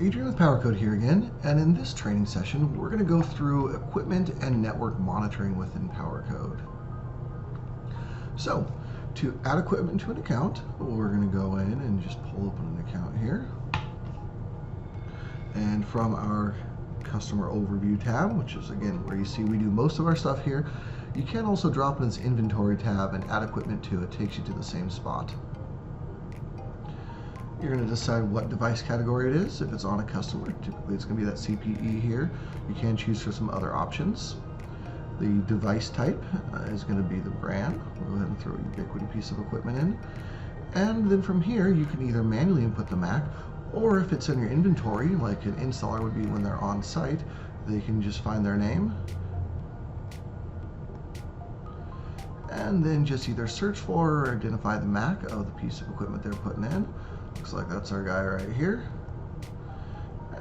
Adrian with Powercode here again, and in this training session we're going to go through equipment and network monitoring within Powercode. So, to add equipment to an account, we're going to go in and just pull open an account here. And from our customer overview tab, which is again where you see we do most of our stuff here, you can also drop in this inventory tab and add equipment to it. It takes you to the same spot. You're going to decide what device category it is. If it's on a customer, typically it's going to be that CPE here. You can choose for some other options. The device type is going to be the brand. We'll go ahead and throw a Ubiquiti piece of equipment in. And then from here, you can either manually input the MAC, or if it's in your inventory, like an installer would be when they're on site, they can just find their name. And then just either search for or identify the MAC of the piece of equipment they're putting in. Looks like that's our guy right here.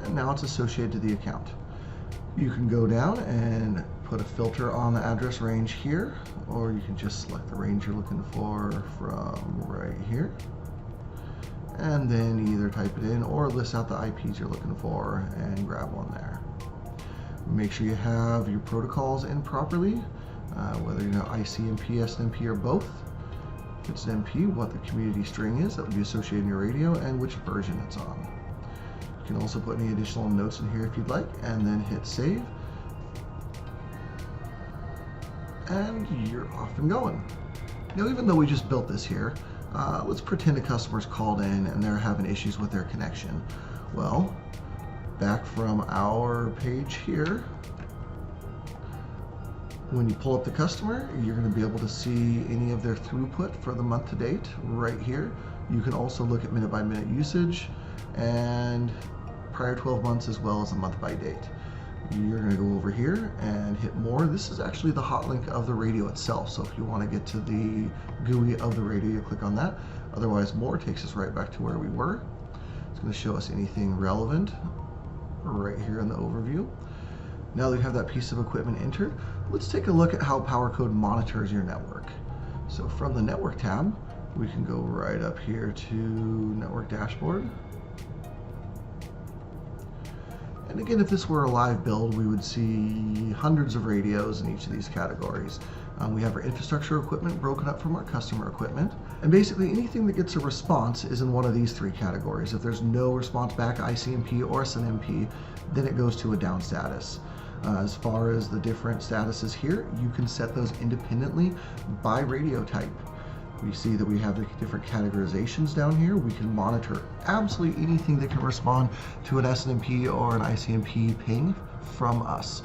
And now it's associated to the account. You can go down and put a filter on the address range here, or you can just select the range you're looking for from right here. And then either type it in or list out the IPs you're looking for and grab one there. Make sure you have your protocols in properly, whether you know ICMP, SNMP, or both. If it's an MP, what the community string is that would be associated in your radio and which version it's on. You can also put any additional notes in here if you'd like, and then hit save. And you're off and going. Now, even though we just built this here, let's pretend a customer's called in and they're having issues with their connection. Well, back from our page here, when you pull up the customer, you're going to be able to see any of their throughput for the month to date right here. You can also look at minute by minute usage and prior 12 months as well as a month by date. You're going to go over here and hit more. This is actually the hot link of the radio itself. So if you want to get to the GUI of the radio, you click on that. Otherwise, more takes us right back to where we were. It's going to show us anything relevant right here in the overview. Now that we have that piece of equipment entered, let's take a look at how Powercode monitors your network. So from the network tab, we can go right up here to network dashboard. And again, if this were a live build, we would see hundreds of radios in each of these categories. We have our infrastructure equipment broken up from our customer equipment. And basically anything that gets a response is in one of these three categories. If there's no response back, ICMP or SNMP, then it goes to a down status. As far as the different statuses here, you can set those independently by radio type. We see that we have the different categorizations down here. We can monitor absolutely anything that can respond to an SNMP or an ICMP ping from us.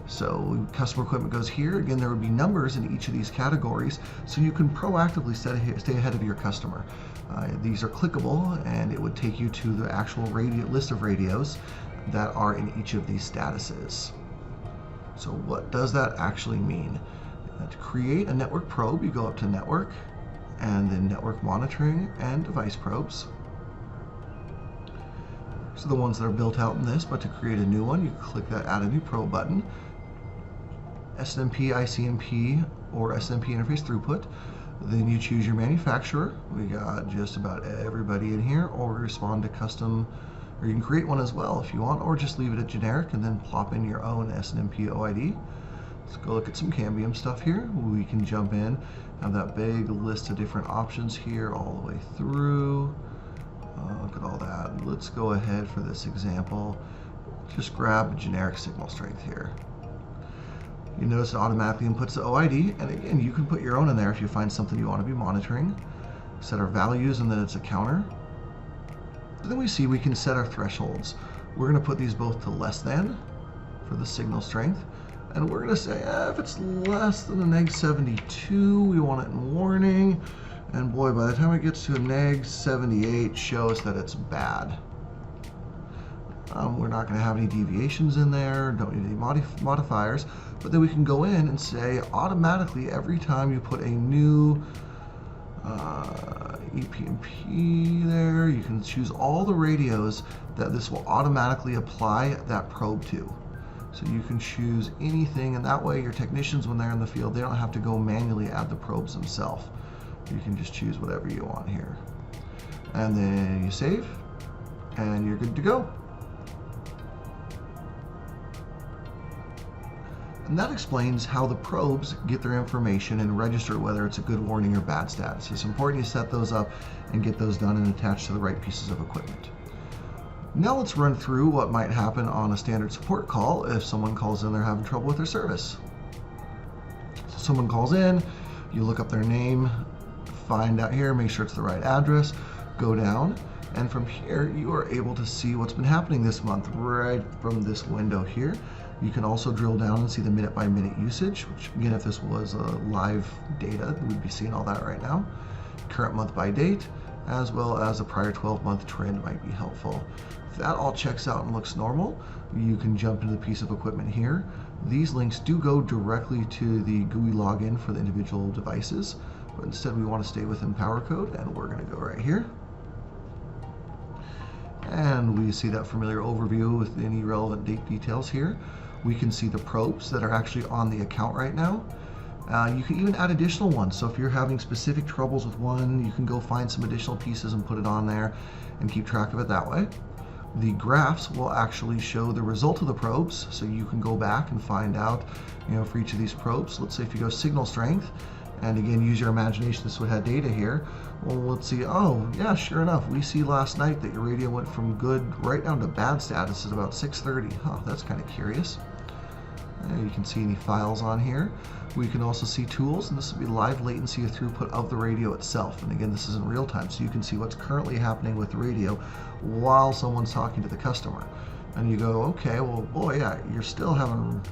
So customer equipment goes here. Again, there would be numbers in each of these categories, so you can proactively stay ahead of your customer. These are clickable, and it would take you to the actual list of radios that are in each of these statuses. So what does that actually mean? To create a network probe, you go up to network, and then network monitoring and device probes. So the ones that are built out in this, but to create a new one, you click that add a new probe button. SNMP, ICMP, or SNMP interface throughput. Then you choose your manufacturer. We got just about everybody in here, or respond to custom, or you can create one as well if you want, or just leave it at generic and then plop in your own SNMP OID. Let's go look at some Cambium stuff here. We can jump in, have that big list of different options here all the way through. Look at all that. Let's go ahead for this example. Just grab a generic signal strength here. You notice it automatically inputs the OID, and again, you can put your own in there if you find something you want to be monitoring. Set our values, and then it's a counter. And then we see we can set our thresholds. We're going to put these both to less than for the signal strength. And we're going to say if it's less than a neg 72, we want it in warning. And boy, by the time it gets to a neg 78, show us that it's bad. We're not going to have any deviations in there, don't need any modifiers, but then we can go in and say automatically every time you put a new EPMP there, you can choose all the radios that this will automatically apply that probe to. So you can choose anything, and that way your technicians, when they're in the field, they don't have to go manually add the probes themselves. You can just choose whatever you want here. And then you save, and you're good to go. And that explains how the probes get their information and register whether it's a good warning or bad status. It's important you set those up and get those done and attached to the right pieces of equipment. Now let's run through what might happen on a standard support call if someone calls in they're having trouble with their service. So someone calls in, you look up their name, find out here, make sure it's the right address, go down, and from here you are able to see what's been happening this month right from this window here. You can also drill down and see the minute by minute usage, which again, if this was live data, we'd be seeing all that right now. Current month by date, as well as a prior 12-month trend might be helpful. If that all checks out and looks normal, you can jump into the piece of equipment here. These links do go directly to the GUI login for the individual devices, but instead we want to stay within Powercode, and we're going to go right here. And we see that familiar overview with any relevant date details here. We can see the probes that are actually on the account right now. You can even add additional ones. So if you're having specific troubles with one, you can go find some additional pieces and put it on there and keep track of it that way. The graphs will actually show the result of the probes, so you can go back and find out, for each of these probes. Let's say if you go signal strength, and again, use your imagination, this would have data here. Well, let's see, oh yeah, sure enough, we see last night that your radio went from good right down to bad status at about 6:30. Huh, that's kind of curious. You can see any files on here. We can also see tools, and this will be live latency throughput of the radio itself. And again, this is in real time, so you can see what's currently happening with the radio while someone's talking to the customer. And you go, okay, well, boy, yeah, you're still having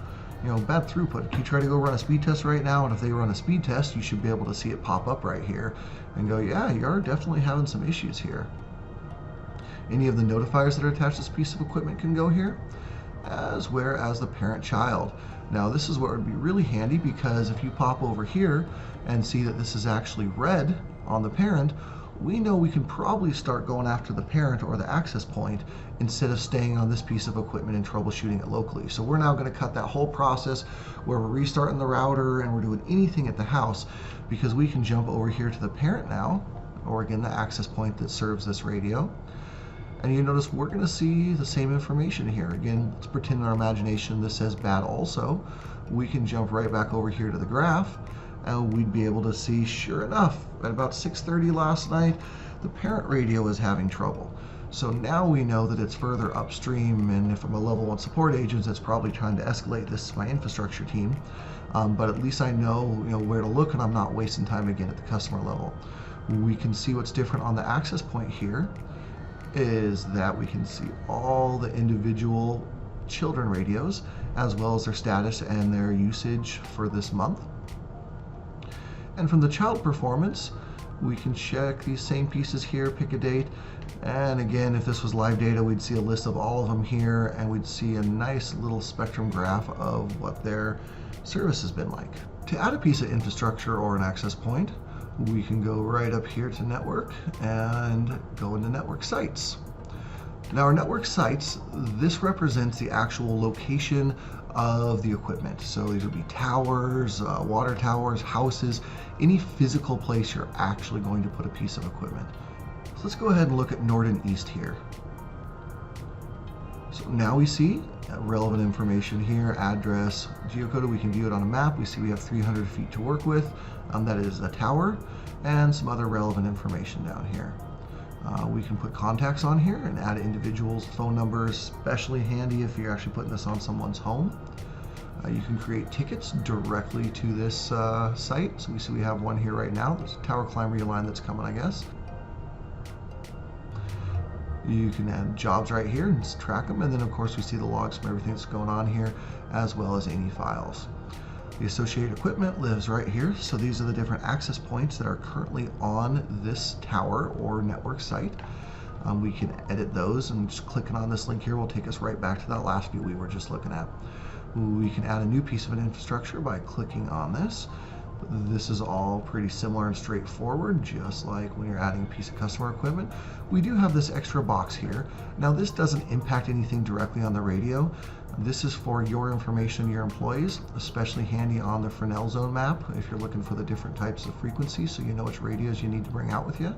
bad throughput. You try to go run a speed test right now, and if they run a speed test, you should be able to see it pop up right here and go, yeah, you are definitely having some issues here. Any of the notifiers that are attached to this piece of equipment can go here, as well as the parent-child. Now this is what would be really handy, because if you pop over here and see that this is actually red on the parent, we know we can probably start going after the parent or the access point instead of staying on this piece of equipment and troubleshooting it locally. So we're now going to cut that whole process where we're restarting the router and we're doing anything at the house, because we can jump over here to the parent now, or again the access point that serves this radio. And you notice we're going to see the same information here. Again, let's pretend in our imagination this says bad also. We can jump right back over here to the graph, and we'd be able to see, sure enough, at about 6:30 last night, the parent radio is having trouble. So now we know that it's further upstream, and if I'm a level 1 support agent, it's probably trying to escalate this to my infrastructure team. But at least I know, where to look, and I'm not wasting time again at the customer level. We can see what's different on the access point here is that we can see all the individual children radios, as well as their status and their usage for this month. And from the child performance, we can check these same pieces here, pick a date, and again, if this was live data, we'd see a list of all of them here, and we'd see a nice little spectrum graph of what their service has been like. To add a piece of infrastructure or an access point, we can go right up here to network and go into network sites. Now our network sites, this represents the actual location of the equipment. So these would be towers, water towers, houses, any physical place you're actually going to put a piece of equipment. So let's go ahead and look at Nord and East here. So now we see relevant information here, address, geocoded. We can view it on a map. We see we have 300 feet to work with. That is a tower, and some other relevant information down here. We can put contacts on here and add individuals' phone numbers, especially handy if you're actually putting this on someone's home. You can create tickets directly to this site. So we see we have one here right now. There's a tower climb reline that's coming, I guess. You can add jobs right here and track them, and then of course we see the logs from everything that's going on here, as well as any files. The associated equipment lives right here, so these are the different access points that are currently on this tower or network site. We can edit those, and just clicking on this link here will take us right back to that last view we were just looking at. We can add a new piece of an infrastructure by clicking on this. This is all pretty similar and straightforward, just like when you're adding a piece of customer equipment. We do have this extra box here. Now this doesn't impact anything directly on the radio. This is for your information, your employees, especially handy on the Fresnel zone map if you're looking for the different types of frequencies so you know which radios you need to bring out with you. You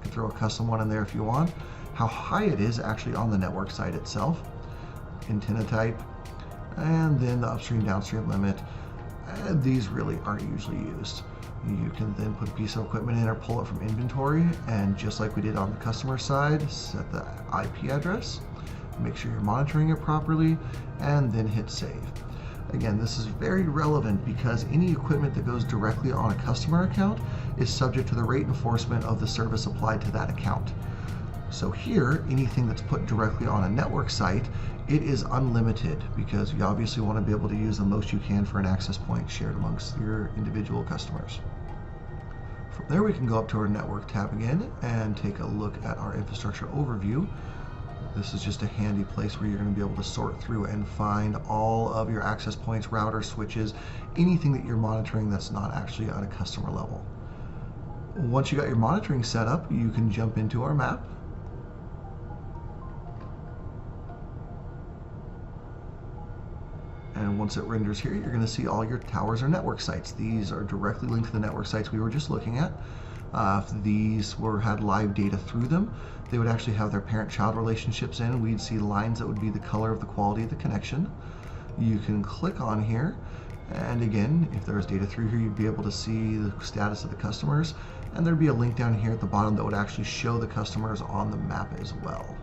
can throw a custom one in there if you want. How high it is actually on the network site itself, antenna type, and then the upstream downstream limit. These really aren't usually used. You can then put a piece of equipment in or pull it from inventory, and just like we did on the customer side, set the IP address, make sure you're monitoring it properly, and then hit save. Again, this is very relevant because any equipment that goes directly on a customer account is subject to the rate enforcement of the service applied to that account. So here, anything that's put directly on a network site, it is unlimited because you obviously want to be able to use the most you can for an access point shared amongst your individual customers. From there, we can go up to our network tab again and take a look at our infrastructure overview. This is just a handy place where you're going to be able to sort through and find all of your access points, routers, switches, anything that you're monitoring that's not actually at a customer level. Once you got your monitoring set up, you can jump into our map. And once it renders here, you're going to see all your towers or network sites. These are directly linked to the network sites we were just looking at. If these had live data through them, they would actually have their parent-child relationships in. We'd see lines that would be the color of the quality of the connection. You can click on here, and again, if there's data through here, you'd be able to see the status of the customers, and there'd be a link down here at the bottom that would actually show the customers on the map as well.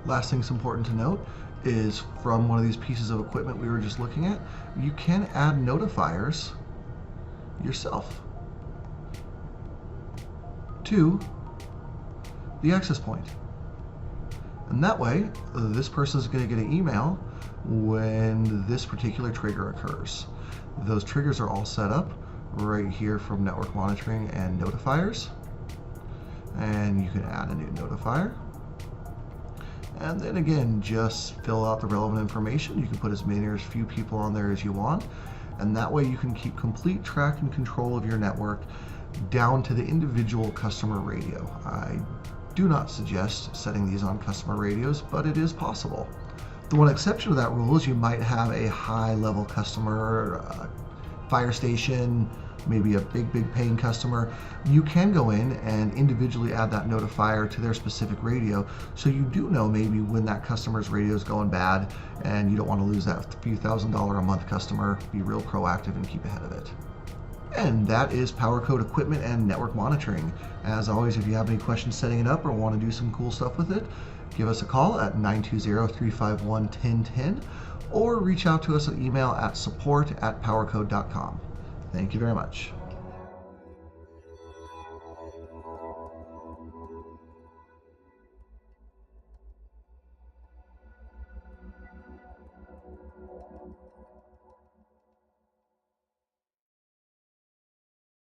Last thing's important to note is from one of these pieces of equipment we were just looking at, you can add notifiers yourself to the access point. And that way, this person is going to get an email when this particular trigger occurs. Those triggers are all set up right here from network monitoring and notifiers. And you can add a new notifier. And then again, just fill out the relevant information. You can put as many or as few people on there as you want. And that way you can keep complete track and control of your network down to the individual customer radio. I do not suggest setting these on customer radios, but it is possible. The one exception to that rule is you might have a high-level customer, fire station, maybe a big paying customer. You can go in and individually add that notifier to their specific radio, so you do know maybe when that customer's radio is going bad and you don't want to lose that few $1,000s a month customer. Be real proactive and keep ahead of it. And that is Powercode equipment and network monitoring. As always, if you have any questions setting it up or want to do some cool stuff with it, give us a call at 920-351-1010 or reach out to us at email at support@powercode.com. Thank you very much.